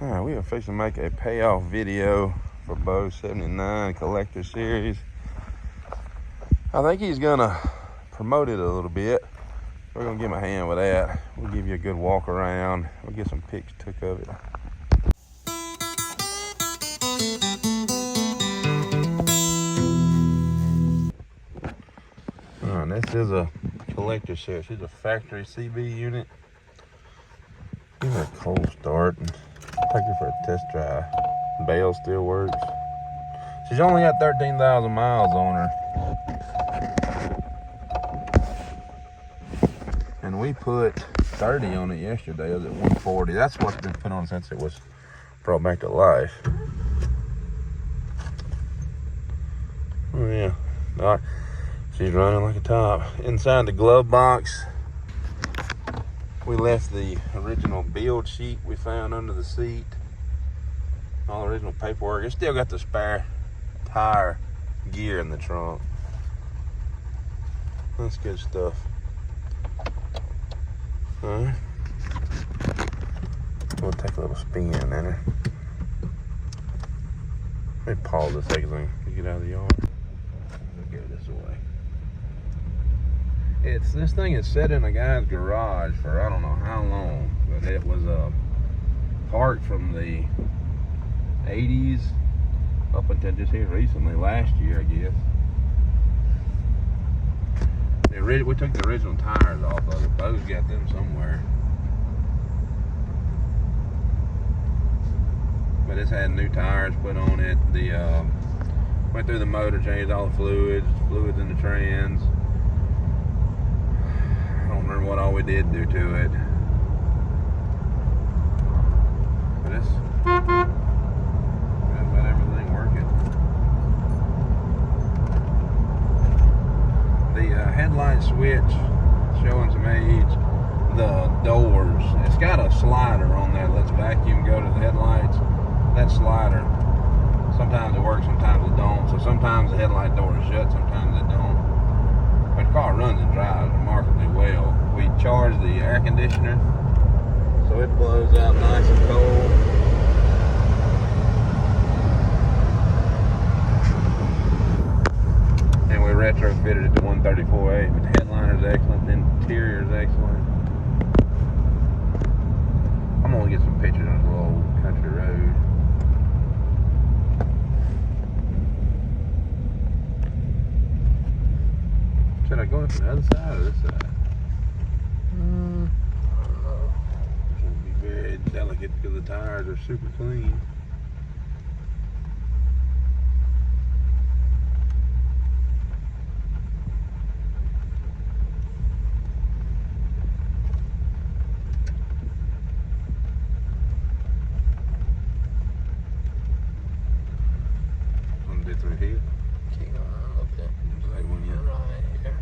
Alright, we are fixing to make a payoff video for Bo 79 Collector Series. I think he's gonna promote it a little bit. We're gonna give him a hand with that. We'll give you a good walk around. We'll get some pics took of it. Alright, this is a Collector Series. This is a factory CB unit. Give her a cold start and take her for a test drive. Bell still works. She's only got 13,000 miles on her. And we put 30 on it yesterday. It was at 140. That's what's been put on since it was brought back to life. Oh yeah. All right. She's running like a top. Inside the glove box, we left the original build sheet we found under the seat. All the original paperwork. It's still got the spare tire gear in the trunk. That's good stuff. Alright. We'll take a little spin in her. Let me pause a second so we get out of the yard. We'll give this away. This thing is set in a guy's garage for I don't know how long, but it was parked from the 80s up until just here recently, last year I guess. We took the original tires off of it. Bo's got them somewhere. But it's had new tires put on it. Went through the motor, changed all the fluids in the trans. I don't remember what all we did do to it. But it's got about everything working. The headlight switch showing some age. The doors, it's got a slider on there that lets vacuum go to the headlights. That slider, sometimes it works, sometimes it don't. So sometimes the headlight door is shut, sometimes it don't. But the car runs and drives remarkably well. We charge the air conditioner, so it blows out nice and cold. And we retrofitted it to 134.8, but the headliner is excellent, the interior is excellent. I'm gonna get some pictures on this little old country road. Should I go from the other side or this side? I don't know. This won't be very delicate because the tires are super clean. Want to do through here? Keep going a little bit. Like when you Right here.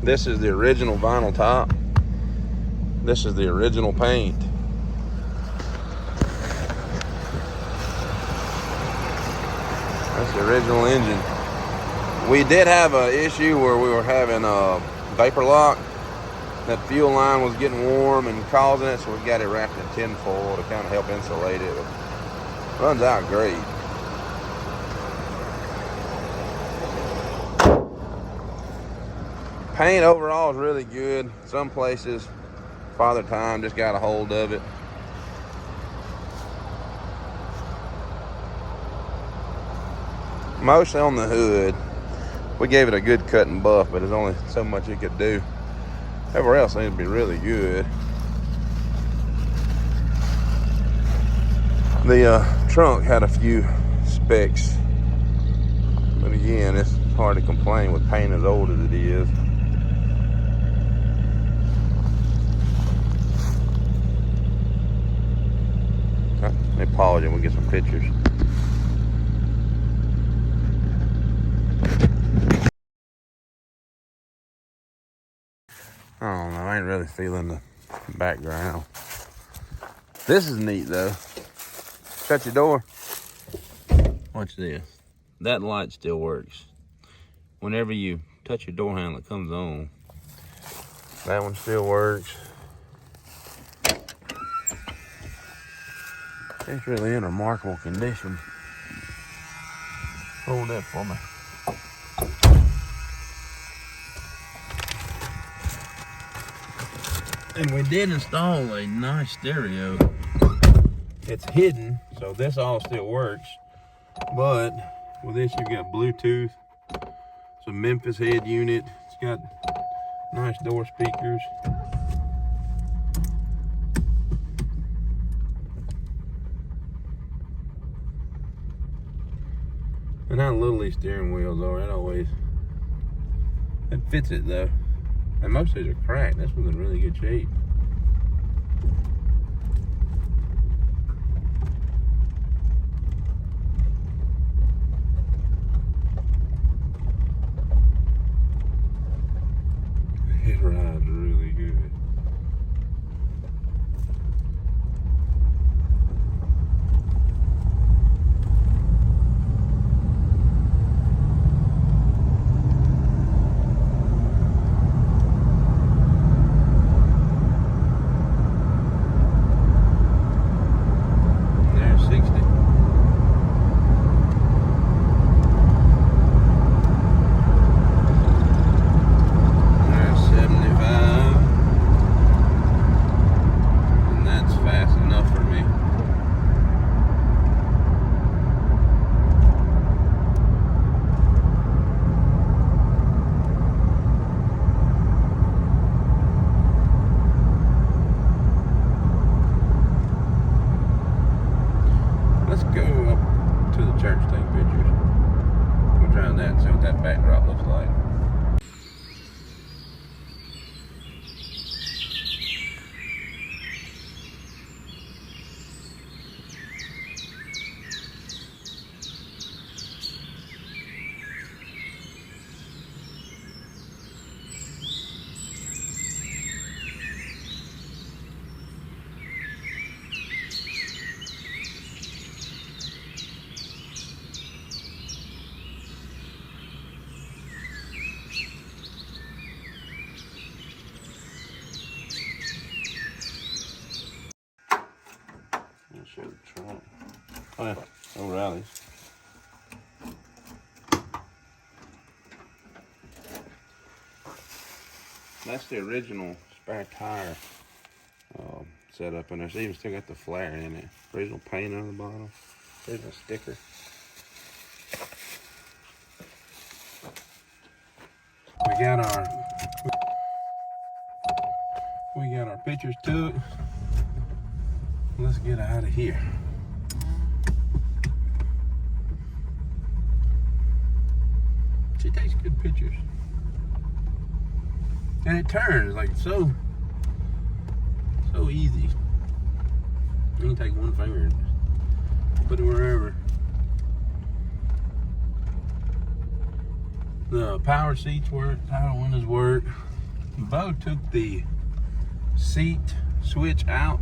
This is the original vinyl top. This is the original paint. That's the original engine. We did have an issue where we were having a vapor lock. That fuel line was getting warm and causing it, so we got it wrapped in tin foil to kind of help insulate it. It runs out great. Paint overall is really good. Some places, Father Time just got a hold of it. Mostly on the hood. We gave it a good cut and buff, but there's only so much it could do. Everywhere else seems to be really good. The trunk had a few specks, but again, it's hard to complain with paint as old as it is. Let me pause and we'll get some pictures. I ain't really feeling the background. This is neat though. Shut your door. Watch this. That light still works. Whenever you touch your door handle, it comes on. That one still works. It's really in remarkable condition. Hold that for me. And we did install a nice stereo. It's hidden, so this all still works. But with this, you've got Bluetooth, some Memphis head unit. It's got nice door speakers. And how little these steering wheels are, it fits it though. And most of these are cracked. This one's in really good shape. It rides really good. There's 60. There's 75. And that's fast enough for me. Let's go up to the church, take pictures. We'll try that and see what that backdrop looks like. I'll show the trunk. Oh yeah, O'Reilly's. That's the original spare tire setup, and there's even still got the flare in it. Original paint on the bottom. There's a sticker. We got our pictures took. Let's get out of here. She takes good pictures. And it turns like so easy. You can take one finger and just put it wherever. The power seats work, power windows work. Bo took the seat switch out.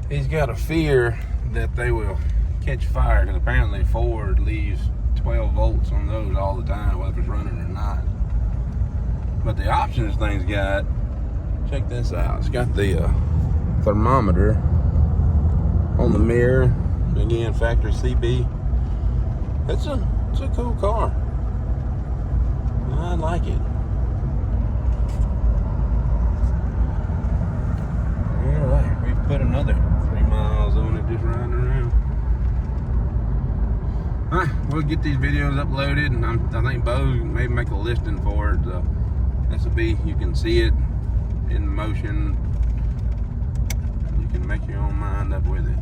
He's got a fear that they will catch fire because apparently Ford leaves 12 volts on those all the time, whether it's running or not. But the options thing's got, check this out. It's got the thermometer on the mirror. Again, factory CB. It's a cool car. I like it. All right, we put another 3 miles on it just riding around. All right, we'll get these videos uploaded, and I think Bo maybe make a listing for it. This will be, you can see it in motion. You can make your own mind up with it.